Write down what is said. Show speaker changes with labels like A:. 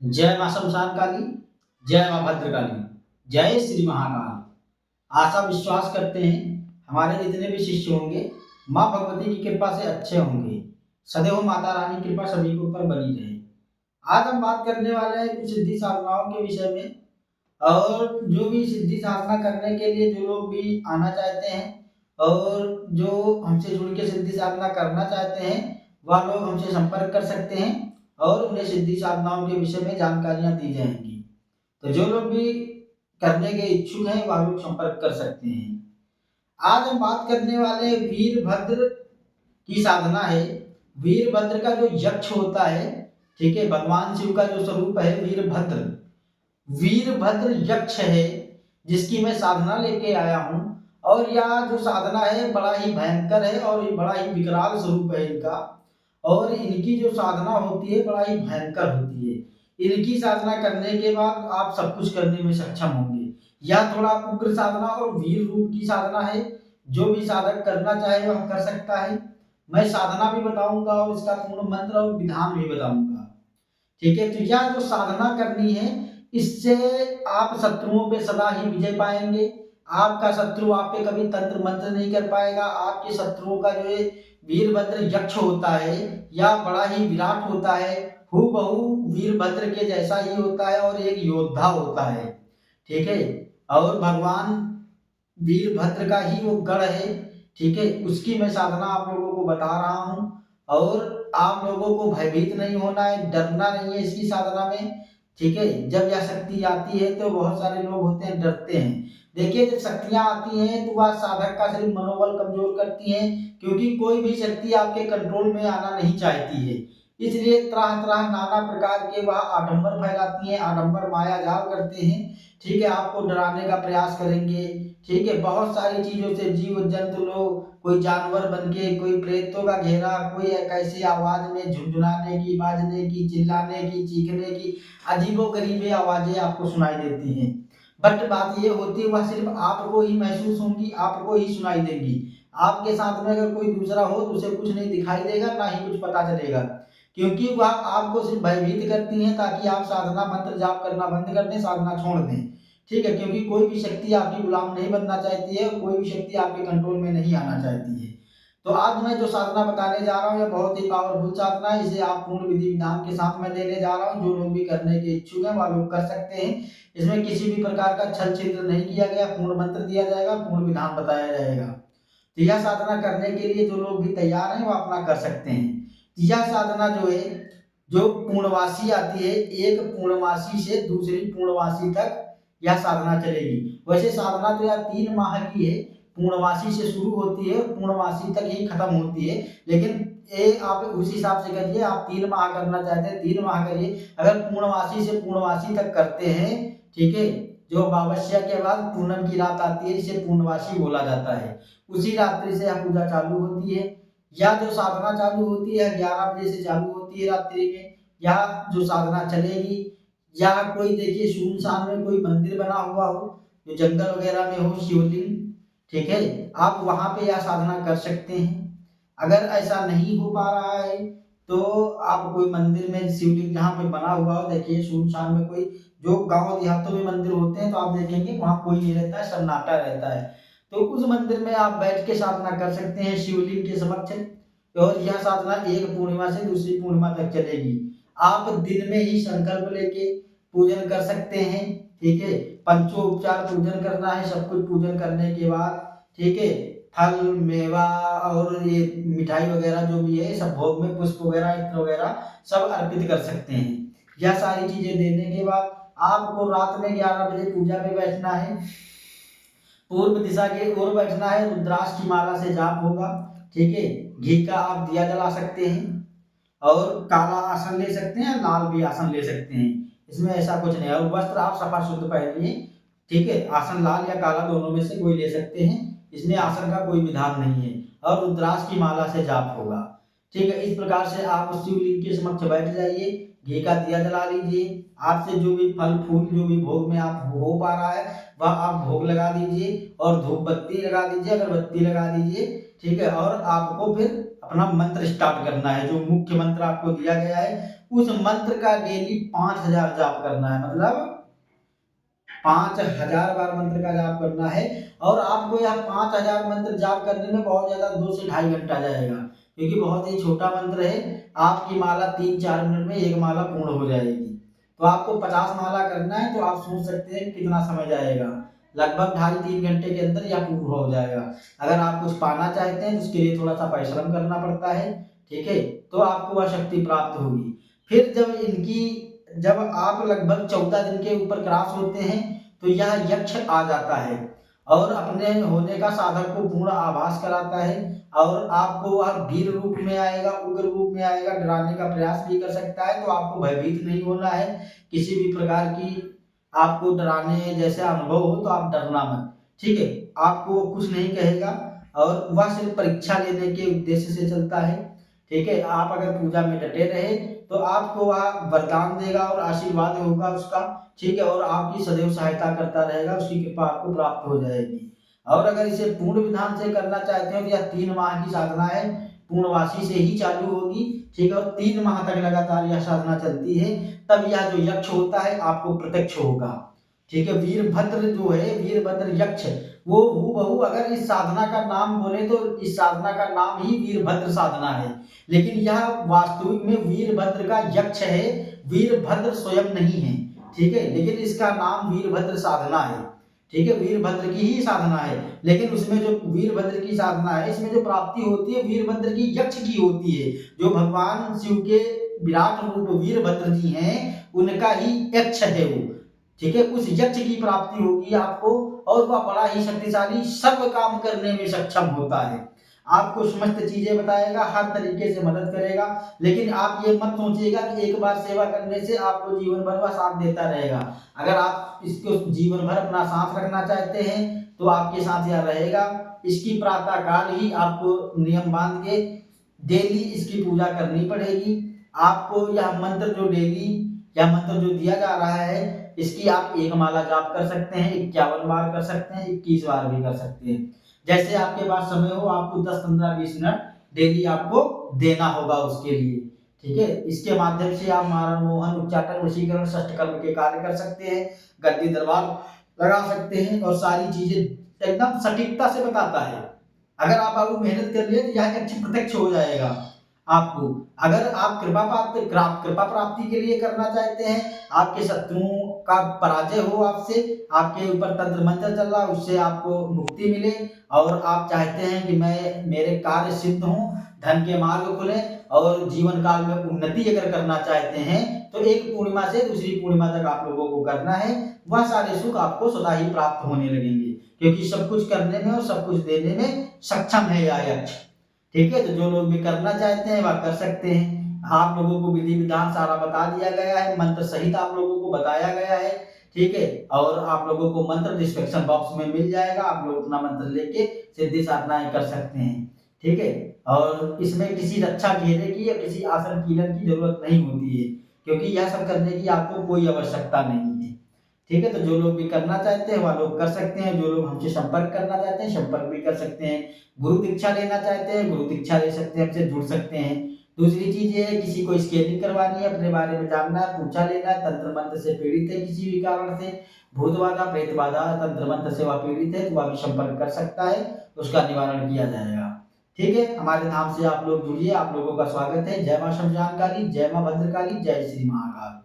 A: जय मां शमशान काली, जय मां भद्रकाली, जय श्री महाकाल। आशा विश्वास करते हैं हमारे जितने भी शिष्य होंगे मां भगवती की कृपा से अच्छे होंगे। सदैव माता रानी की कृपा सभी के ऊपर बनी रहे। आज हम बात करने वाले हैं कुछ सिद्धि साधनाओं के विषय में। और जो भी सिद्धि साधना करने के लिए जो लोग भी आना चाहते हैं और जो हमसे जुड़ के सिद्धि साधना करना चाहते हैं, वह लोग हमसे संपर्क कर सकते हैं और उन्हें सिद्धि साधनाओं के विषय में जानकारियां दी जाएंगी। तो जो लोग भी करने के इच्छुक हैं वह लोग संपर्क कर सकते हैं। आज हम बात करने वाले वीरभद्र की साधना है। वीरभद्र का जो यक्ष होता है, ठीक है, भगवान शिव का जो स्वरूप है वीरभद्र, वीरभद्र यक्ष है जिसकी मैं साधना लेके आया हूँ। और यह जो साधना है बड़ा ही भयंकर है और बड़ा ही विकराल स्वरूप है इनका। और इनकी जो साधना होती है बड़ा ही भयंकर होती है। इनकी साधना करने के बाद आप सब कुछ करने में सक्षम होंगे। यह थोड़ा उग्र साधना और वीर रूप की साधना है। जो भी साधक करना चाहे वह कर सकता है। मैं साधना भी बताऊंगा और इसका पूर्ण मंत्र और विधान भी बताऊंगा। ठीक है, तो यह जो साधना करनी है इससे आप शत्रुओं पे सदा ही विजय पाएंगे। आपका शत्रु आप पे कभी तंत्र मंत्र नहीं कर पाएगा। आपके शत्रुओं का जो ये वीरभद्र यक्ष होता है या बड़ा ही विराट होता है, हूबहू वीरभद्र के जैसा ही होता है और एक योद्धा होता है। ठीक है, और भगवान वीरभद्र का ही वो गढ़ है। ठीक है, उसकी मैं साधना आप लोगों को बता रहा हूँ। और आप लोगों को भयभीत नहीं होना है, डरना नहीं है इसकी साधना में। ठीक है, जब यह शक्ति आती है तो बहुत सारे लोग होते हैं डरते हैं। देखिए, जब शक्तियां आती हैं तो वह साधक का सिर्फ मनोबल कमजोर करती हैं, क्योंकि कोई भी शक्ति आपके कंट्रोल में आना नहीं चाहती है। इसलिए तरह तरह नाना प्रकार के वह आडंबर फैलाती हैं, आडंबर माया जाल करते हैं। ठीक है, आपको डराने का प्रयास करेंगे। ठीक है, बहुत सारी चीजों से जीव जंतु लोग, कोई जानवर बन के, कोई प्रेतों का घेरा, कोई कैसी आवाज में झुंझुनाने की, बाजने की, चिल्लाने की, चीखने की अजीबो गरीबे आवाजें आपको सुनाई देती हैं। बट बात ये होती है वह सिर्फ आपको ही महसूस होंगी, आपको ही सुनाई देंगी। आपके साथ में अगर कोई दूसरा हो तो उसे कुछ नहीं दिखाई देगा, ना ही कुछ पता चलेगा, क्योंकि वह आपको सिर्फ भयभीत करती हैं ताकि आप साधना मंत्र जाप करना बंद कर दें, साधना छोड़ दें। ठीक है, क्योंकि कोई भी शक्ति आपकी गुलाम नहीं बनना चाहती है और कोई भी शक्ति आपके कंट्रोल में नहीं आना चाहती है। तो आज मैं जो साधना बताने जा रहा हूँ यह बहुत ही पावरफुल साधना है। इसे आप पूर्ण विधि विधान के साथ में देने जा रहा हूँ। जो लोग भी करने के इच्छुक हैं वह लोग कर सकते हैं। इसमें किसी भी प्रकार का छल छिद्र नहीं किया गया, पूर्ण मंत्र दिया जाएगा, पूर्ण विधान बताया जाएगा। तो यह साधना करने के लिए जो लोग भी तैयार हैं वो अपना कर सकते हैं। यह साधना जो है, जो पूर्णवासी आती है, एक पूर्णवासी से दूसरी पूर्णवासी तक यह साधना चलेगी। वैसे साधना तो यह 3 माह की है, पूर्णवासी से शुरू होती है और पूर्णवासी तक ही खत्म होती है। लेकिन ये आप उस हिसाब से करिए, आप 3 माह करना चाहते हैं 3 माह करिए। अगर पूर्णवासी से पूर्णवासी तक करते हैं, ठीक है, जो अमावस्या के बाद पूनम की रात आती है जिसे पूर्णवासी बोला जाता है, उसी रात्रि से यह पूजा चालू होती है। या जो साधना चालू होती है 11 बजे से चालू होती है रात्रि में, या जो साधना चलेगी। या कोई देखिए सुनसान में कोई मंदिर बना हुआ हो, जो जंगल वगैरह में हो, शिवलिंग, ठीक है, आप वहां पे यह साधना कर सकते हैं। अगर ऐसा नहीं हो पा रहा है तो आप कोई मंदिर में शिवलिंग जहाँ पे बना हुआ हो, देखिए सुनसान में कोई, जो गांव देहातों में मंदिर होते हैं तो आप देखेंगे वहां कोई नहीं रहता है, सन्नाटा रहता है। तो उस मंदिर में आप बैठ के साधना कर सकते हैं शिवलिंग के समक्ष। और यह साधना एक पूर्णिमा से दूसरी पूर्णिमा तक चलेगी। आप दिन में ही संकल्प लेके पूजन कर सकते हैं। ठीक है, पंचोपचार पूजन करना है। सब कुछ पूजन करने के बाद, ठीक है, फल मेवा और ये मिठाई वगैरह जो भी है सब भोग में, पुष्प वगैरह इत्र वगैरह सब अर्पित कर सकते हैं। यह सारी चीजें देने के बाद आपको रात में 11 बजे पूजा में बैठना है। पूर्व दिशा की ओर बैठना है, रुद्राक्ष की माला से जाप होगा। ठीक है, घी का आप दिया जला सकते हैं और काला आसन ले सकते हैं, लाल भी आसन ले सकते हैं। इसमें ऐसा कुछ नहीं है। और वस्त्र आप सफा शुद्ध पहनिए। ठीक है, आसन लाल या काला दोनों में से कोई ले सकते हैं। इसमें आसन का कोई विधान नहीं है। और रुद्राक्ष की माला से जाप होगा। ठीक है, इस प्रकार से आप शिवलिंग के समक्ष बैठ जाइए, घी का दिया जला लीजिए। आपसे जो भी फल फूल जो भी भोग में आप हो पा रहा है वह आप भोग लगा दीजिए और धूप बत्ती लगा दीजिए, अगरबत्ती लगा दीजिए। ठीक है, और आपको फिर अपना मंत्र स्टार्ट करना है। जो मुख्य मंत्र आपको दिया गया है उस मंत्र का डेली 5000 जाप करना है, मतलब 5000 बार मंत्र का जाप करना है। और आपको यह 5000 मंत्र जाप करने में बहुत ज़्यादा 2 से ढाई घंटा जाएगा, क्योंकि बहुत ही छोटा मंत्र है। आपकी माला 3-4 मिनट में एक माला पूर्ण हो जाएगी। तो आपको 50 माला करना है, तो आप सोच सकते हैं कितना समय जाएगा। लगभग 2.5-3 घंटे के अंदर यह पूर्ण हो जाएगा। अगर आप कुछ पाना चाहते हैं तो उसके लिए थोड़ा सा परिश्रम करना पड़ता है, ठीक है, तो आपको वह शक्ति प्राप्त होगी। फिर जब आप लगभग 14 दिन के ऊपर क्रॉस होते हैं तो यह यक्ष आ जाता है और अपने होने का साधक को पूर्ण आभास कराता है। और आपको वह वीर रूप में आएगा, उग्र रूप में आएगा, डराने का प्रयास भी कर सकता है। तो आपको भयभीत नहीं होना है। किसी भी प्रकार की आपको डराने जैसे अनुभव हो तो आप डरना मत, ठीक है। आपको कुछ नहीं कहेगा और वह सिर्फ परीक्षा लेने के उद्देश्य से चलता है, ठीक है। आप अगर पूजा में डटे रहे तो आपको वह वरदान देगा और आशीर्वाद होगा उसका, ठीक है, और आपकी सदैव सहायता करता रहेगा, उसकी कृपा आपको प्राप्त हो जाएगी। और अगर इसे पूर्ण विधान से करना चाहते हो तो यह 3 माह की साधना है, पूर्णवासी से ही चालू होगी, ठीक है, और 3 माह तक लगातार यह साधना चलती है। तब यह जो यक्ष होता है आपको प्रत्यक्ष होगा, ठीक है। वीरभद्र जो है, वीरभद्र यक्ष, वो हूबहू अगर इस साधना का नाम बोले तो इस साधना का नाम ही वीरभद्र साधना है, लेकिन यह वास्तविक में वीरभद्र का यक्ष है, वीरभद्र स्वयं नहीं है, ठीक है। लेकिन इसका नाम वीरभद्र साधना है, ठीक है, वीरभद्र की ही साधना है। लेकिन उसमें जो वीरभद्र की साधना है इसमें जो प्राप्ति होती है वीरभद्र की यक्ष की होती है। जो भगवान शिव के विराट रूप वीरभद्र जी हैं उनका ही यक्ष है वो, ठीक है। उस यक्ष की प्राप्ति होगी आपको और वह बड़ा ही शक्तिशाली, सब काम करने में सक्षम होता है। आपको समस्त चीजें बताएगा, हर तरीके से मदद करेगा। लेकिन आप ये मत सोचिएगा कि एक बार सेवा करने से आपको जीवन भर वह साथ देता रहेगा। अगर आप इसको जीवन भर अपना साथ रखना चाहते हैं तो आपके साथ यह रहेगा। इसकी प्रातः काल ही आपको नियम बांध के डेली इसकी पूजा करनी पड़ेगी। आपको यह मंत्र जो दिया जा रहा है इसकी आप 1 माला जाप कर सकते हैं, 51 बार कर सकते हैं, 21 बार भी कर सकते हैं। जैसे आपके पास समय हो, आपको 10, 15, 20 मिनट डेली आपको देना होगा उसके लिए, ठीक है। इसके माध्यम से आप मारण, मोहन, उच्चाटन, वशीकरण, षष्ठ कर्म के कार्य कर सकते हैं, गद्दी दरबार लगा सकते हैं और सारी चीजें एकदम सटीकता से बताता है। अगर आप आगे मेहनत कर लिए तो यह अच्छी प्रत्यक्ष हो जाएगा आपको। अगर आप कृपा प्राप्ति के लिए करना चाहते हैं, आपके शत्रुओं का पराजय हो, आपसे आपके ऊपर तंत्र मंत्र चल रहा है उससे आपको मुक्ति मिले, और आप चाहते हैं कि मेरे कार्य सिद्ध हों, धन के मार्ग खुले और जीवन काल में उन्नति अगर करना चाहते हैं तो एक पूर्णिमा से दूसरी पूर्णिमा तक आप लोगों को करना है। वह सारे सुख आपको सदा ही प्राप्त होने लगेंगे, क्योंकि सब कुछ करने में और सब कुछ देने में सक्षम है यह यक्ष, ठीक है। तो जो लोग भी करना चाहते हैं वह कर सकते हैं। आप लोगों को विधि विधान सारा बता दिया गया है, मंत्र सहित आप लोगों को बताया गया है, ठीक है। और आप लोगों को मंत्र डिस्क्रिप्शन बॉक्स में मिल जाएगा, आप लोग अपना मंत्र लेके सिद्धि साधनाएं कर सकते हैं, ठीक है। और इसमें किसी रक्षा घेरे की या किसी आसन कीलन की जरूरत नहीं होती है, क्योंकि यह सब करने की आपको कोई आवश्यकता नहीं है, ठीक है। तो जो लोग भी करना चाहते हैं वह लोग कर सकते हैं, जो लोग हमसे संपर्क करना चाहते हैं संपर्क भी कर सकते हैं, गुरु दीक्षा लेना चाहते हैं गुरु दीक्षा ले सकते हैं, हमसे जुड़ सकते हैं। दूसरी चीज ये है, किसी को स्केलिंग करवानी है, अपने बारे में जानना है, पूछा लेना है, तंत्र मंत्र से पीड़ित है किसी भी कारण से, भूत बाधा, प्रेत बाधा, तंत्र मंत्र से वह पीड़ित है तो वह भी संपर्क कर सकता है, उसका निवारण किया जाएगा, ठीक है। हमारे धाम से आप लोग जुड़िए, आप लोगों का स्वागत है। जय मां शमशान काली, जय मां भद्रकाली, जय श्री महाकाल।